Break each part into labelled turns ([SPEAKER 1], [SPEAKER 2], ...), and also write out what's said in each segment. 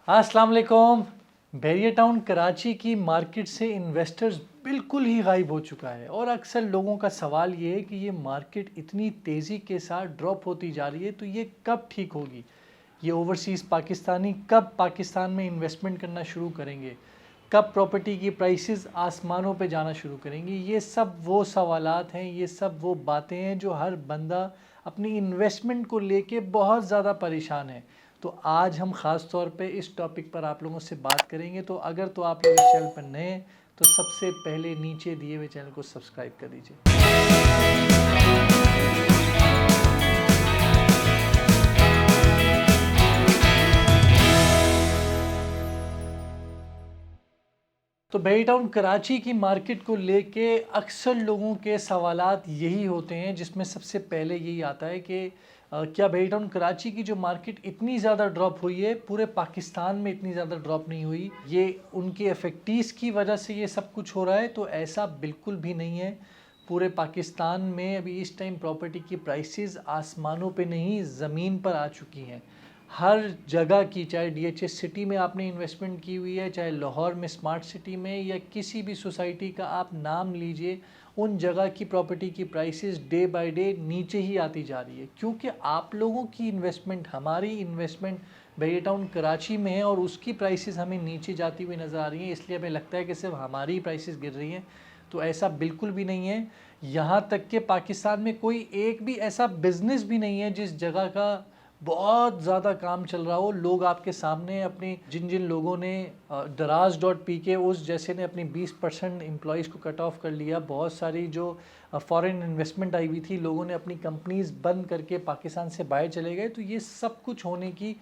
[SPEAKER 1] अस्सलाम वालेकुम। Barrier town Karachi की मार्केट से इन्वेस्टर्स बिल्कुल ही गायब हो चुका है और अक्सर लोगों का सवाल ये है कि ये मार्केट इतनी तेज़ी के साथ ड्रॉप होती जा रही है तो ये कब ठीक होगी। ये ओवरसीज़ पाकिस्तानी कब पाकिस्तान में इन्वेस्टमेंट करना शुरू करेंगे, कब प्रॉपर्टी की प्राइसेस आसमानों पे जाना शुरू करेंगी। ये सब वो सवालात हैं, ये सब वो बातें हैं जो हर बंदा अपनी इन्वेस्टमेंट को लेके बहुत ज़्यादा परेशान है। तो आज हम ख़ास तौर पे इस टॉपिक पर आप लोगों से बात करेंगे। तो अगर तो आप लोग इस चैनल पर नए हैं तो सबसे पहले नीचे दिए हुए चैनल को सब्सक्राइब कर दीजिए। तो बैरी टाउन कराची की मार्केट को लेके अक्सर लोगों के सवालात यही होते हैं, जिसमें सबसे पहले यही आता है कि क्या बैरी टाउन कराची की जो मार्केट इतनी ज़्यादा ड्रॉप हुई है, पूरे पाकिस्तान में इतनी ज़्यादा ड्रॉप नहीं हुई, ये उनके इफेक्टिव्स की वजह से ये सब कुछ हो रहा है। तो ऐसा बिल्कुल भी नहीं है। पूरे पाकिस्तान में अभी इस टाइम प्रॉपर्टी की प्राइसेस आसमानों पे नहीं ज़मीन पर आ चुकी हैं। हर जगह की, चाहे डीएचएस सिटी में आपने इन्वेस्टमेंट की हुई है, चाहे लाहौर में स्मार्ट सिटी में, या किसी भी सोसाइटी का आप नाम लीजिए, उन जगह की प्रॉपर्टी की प्राइसेस डे बाय डे नीचे ही आती जा रही है। क्योंकि आप लोगों की इन्वेस्टमेंट, हमारी इन्वेस्टमेंट बैरियर टाउन कराची में है और उसकी प्राइसेस हमें नीचे जाती हुई नज़र आ रही हैं, इसलिए हमें लगता है कि सिर्फ हमारी प्राइसेस गिर रही हैं। तो ऐसा बिल्कुल भी नहीं है। यहाँ तक कि पाकिस्तान में कोई एक भी ऐसा बिजनेस भी नहीं है जिस जगह का बहुत ज़्यादा काम चल रहा हो। लोग आपके सामने अपनी, जिन जिन लोगों ने दराज डॉट पी के उस जैसे ने अपनी 20% एम्प्लॉयज़ को कट ऑफ कर लिया, बहुत सारी जो फॉरेन इन्वेस्टमेंट आई हुई थी, लोगों ने अपनी कंपनीज बंद करके पाकिस्तान से बाहर चले गए। तो ये सब कुछ होने की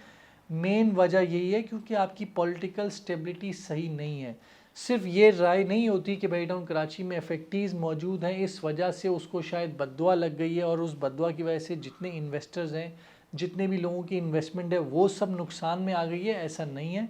[SPEAKER 1] मेन वजह यही है क्योंकि आपकी पॉलिटिकल स्टेबिलिटी सही नहीं है। सिर्फ ये राय नहीं होती कि बैरी टाउन कराची में इफेक्टिव्स मौजूद हैं, इस वजह से उसको शायद बद्दुआ लग गई है और उस बद्दुआ की वजह से जितने इन्वेस्टर्स हैं, जितने भी लोगों की इन्वेस्टमेंट है, वो सब नुकसान में आ गई है। ऐसा नहीं है।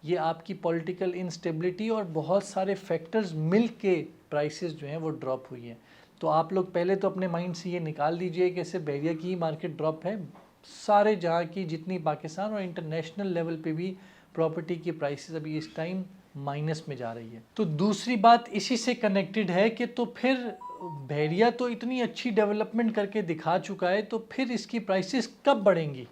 [SPEAKER 1] ये आपकी पॉलिटिकल इंस्टेबिलिटी और बहुत सारे फैक्टर्स मिल के प्राइसेस जो हैं वो ड्रॉप हुई हैं। तो आप लोग पहले तो अपने माइंड से ये निकाल दीजिए कि सिर्फ बैरिया की ही मार्केट ड्रॉप है। सारे जहाँ की जितनी पाकिस्तान और इंटरनेशनल लेवल पे भी प्रॉपर्टी की प्राइसेस अभी इस टाइम माइनस में जा रही है। तो दूसरी बात इसी से कनेक्टेड है कि तो फिर बैरिया तो इतनी अच्छी डेवलपमेंट करके दिखा चुका है, तो फिर इसकी प्राइसेस कब बढ़ेंगी।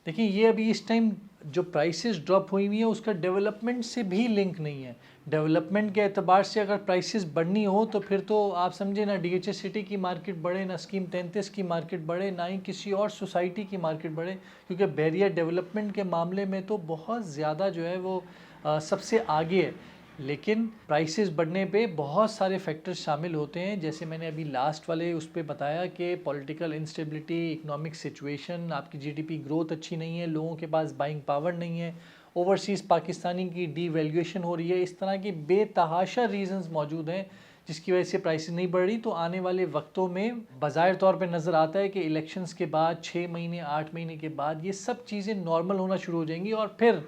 [SPEAKER 1] देखिए, ये अभी इस टाइम जो प्राइसेस ड्रॉप हुई हुई है उसका डेवलपमेंट से भी लिंक नहीं है। डेवलपमेंट के एतबार से अगर प्राइसेस बढ़नी हो तो फिर तो आप समझे ना डीएचएस सिटी की मार्केट बढ़े, ना स्कीम 33 की मार्केट बढ़े, ना ही किसी और सोसाइटी की मार्केट बढ़े। क्योंकि बैरियर डेवलपमेंट के मामले में तो बहुत ज़्यादा जो है वो सबसे आगे है। लेकिन प्राइसेस बढ़ने पे बहुत सारे फैक्टर्स शामिल होते हैं, जैसे मैंने अभी लास्ट वाले उस पर बताया कि पॉलिटिकल इंस्टेबिलिटी, इकोनॉमिक सिचुएशन, आपकी जीडीपी ग्रोथ अच्छी नहीं है, लोगों के पास बाइंग पावर नहीं है, ओवरसीज़ पाकिस्तानी की डीवैल्यूएशन हो रही है। इस तरह की बेतहाशा रीजंस मौजूद हैं जिसकी वजह से प्राइसेस नहीं बढ़ रही। तो आने वाले वक्तों में बाज़ाहिर तौर पे नज़र आता है कि इलेक्शंस के बाद 6 महीने 8 महीने के बाद ये सब चीज़ें नॉर्मल होना शुरू हो जाएंगी और फिर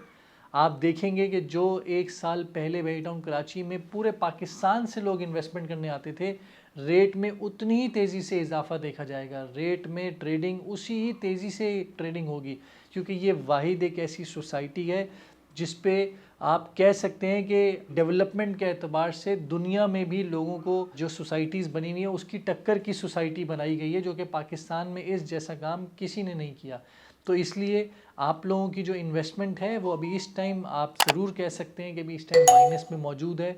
[SPEAKER 1] आप देखेंगे कि जो एक साल पहले बैरी टाउन कराची में पूरे पाकिस्तान से लोग इन्वेस्टमेंट करने आते थे, रेट में उतनी ही तेज़ी से इजाफा देखा जाएगा। रेट में ट्रेडिंग उसी ही तेज़ी से ट्रेडिंग होगी, क्योंकि ये वाहिद एक ऐसी सोसाइटी है जिस पे आप कह सकते हैं कि डेवलपमेंट के एतबार से दुनिया में भी लोगों को जो सोसाइटीज़ बनी हुई है उसकी टक्कर की सोसाइटी बनाई गई है, जो कि पाकिस्तान में इस जैसा काम किसी ने नहीं किया। तो इसलिए आप लोगों की जो इन्वेस्टमेंट है वो अभी इस टाइम आप ज़रूर कह सकते हैं कि अभी इस टाइम माइनस में मौजूद है।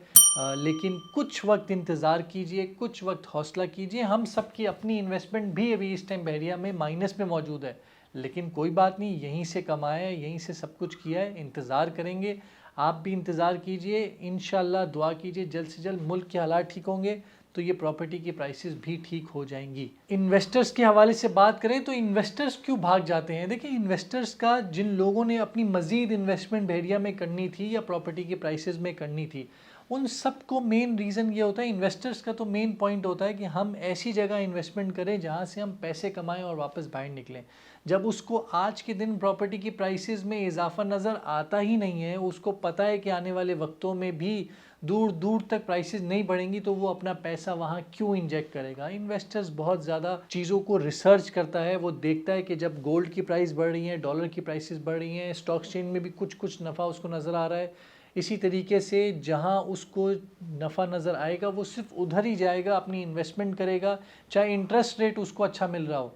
[SPEAKER 1] लेकिन कुछ वक्त इंतज़ार कीजिए, कुछ वक्त हौसला कीजिए। हम सब की अपनी इन्वेस्टमेंट भी अभी इस टाइम बैरिया में माइनस में मौजूद है, लेकिन कोई बात नहीं, यहीं से कमाया है, यहीं से सब कुछ किया है, इंतज़ार करेंगे। आप भी इंतज़ार कीजिए, इंशाल्लाह दुआ कीजिए जल्द से जल्द मुल्क के हालात ठीक होंगे तो ये प्रॉपर्टी की प्राइसेस भी ठीक हो जाएंगी। इन्वेस्टर्स के हवाले से बात करें तो इन्वेस्टर्स क्यों भाग जाते हैं। देखिए, इन्वेस्टर्स का, जिन लोगों ने अपनी मज़ीद इन्वेस्टमेंट बैरिया में करनी थी या प्रॉपर्टी की प्राइसेस में करनी थी, उन सब को मेन रीज़न ये होता है, इन्वेस्टर्स का तो मेन पॉइंट होता है कि हम ऐसी जगह इन्वेस्टमेंट करें जहाँ से हम पैसे कमाएं और वापस बाहर निकलें। जब उसको आज के दिन प्रॉपर्टी की प्राइसेस में इजाफा नज़र आता ही नहीं है, उसको पता है कि आने वाले वक्तों में भी दूर दूर तक प्राइसेस नहीं बढ़ेंगी, तो वो अपना पैसा वहाँ क्यों इंजेक्ट करेगा। इन्वेस्टर्स बहुत ज़्यादा चीज़ों को रिसर्च करता है, वो देखता है कि जब गोल्ड की प्राइस बढ़ रही है, डॉलर की प्राइसेस बढ़ रही हैं, स्टॉक एक्सचेंज में भी कुछ कुछ नफ़ा उसको नज़र आ रहा है, इसी तरीके से जहां उसको नफ़ा नज़र आएगा वो सिर्फ उधर ही जाएगा, अपनी इन्वेस्टमेंट करेगा, चाहे इंटरेस्ट रेट उसको अच्छा मिल रहा हो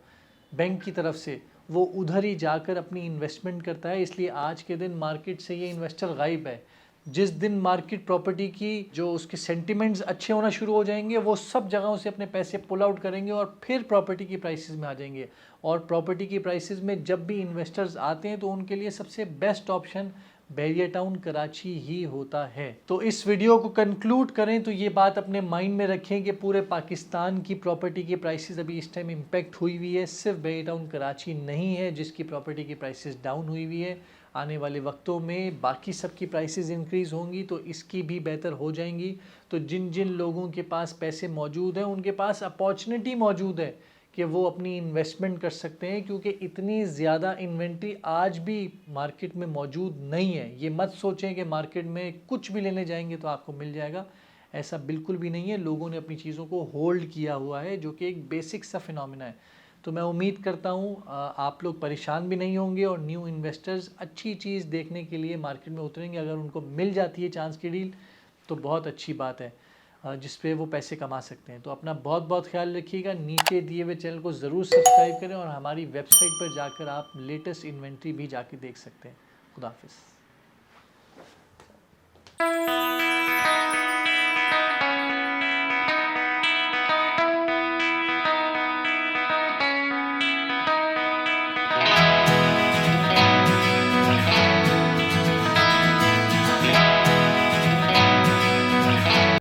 [SPEAKER 1] बैंक की तरफ से, वो उधर ही जाकर अपनी इन्वेस्टमेंट करता है। इसलिए आज के दिन मार्केट से ये इन्वेस्टर गायब है। जिस दिन मार्केट प्रॉपर्टी की जो उसके सेंटिमेंट्स अच्छे होना शुरू हो जाएंगे, वो सब जगहों से अपने पैसे पुल आउट करेंगे और फिर प्रॉपर्टी की प्राइसेस में आ जाएंगे। और प्रॉपर्टी की प्राइसेस में जब भी इन्वेस्टर्स आते हैं तो उनके लिए सबसे best option Bahria Town Karachi ही होता है। तो इस वीडियो को कंक्लूड करें तो ये बात अपने माइंड में रखें कि पूरे पाकिस्तान की प्रॉपर्टी की प्राइसेस अभी इस टाइम इम्पैक्ट हुई हुई है, सिर्फ बैरिया टाउन कराची नहीं है जिसकी प्रॉपर्टी की प्राइसेस डाउन हुई हुई है। आने वाले वक्तों में बाकी सब की प्राइसेस इंक्रीज़ होंगी तो इसकी भी बेहतर हो जाएंगी। तो जिन जिन लोगों के पास पैसे मौजूद हैं उनके पास अपॉर्चुनिटी मौजूद है कि वो अपनी इन्वेस्टमेंट कर सकते हैं, क्योंकि इतनी ज़्यादा इन्वेंट्री आज भी मार्केट में मौजूद नहीं है। ये मत सोचें कि मार्केट में कुछ भी लेने जाएंगे तो आपको मिल जाएगा, ऐसा बिल्कुल भी नहीं है। लोगों ने अपनी चीज़ों को होल्ड किया हुआ है, जो कि एक बेसिक सा फिनोमिना है। तो मैं उम्मीद करता हूँ आप लोग परेशान भी नहीं होंगे और न्यू इन्वेस्टर्स अच्छी चीज़ देखने के लिए मार्केट में उतरेंगे। अगर उनको मिल जाती है चांस की डील तो बहुत अच्छी बात है, जिस पे वो पैसे कमा सकते हैं। तो अपना बहुत बहुत ख्याल रखिएगा। नीचे दिए हुए चैनल को ज़रूर सब्सक्राइब करें और हमारी वेबसाइट पर जाकर आप लेटेस्ट इन्वेंट्री भी जाके देख सकते हैं। खुदा हाफिज़।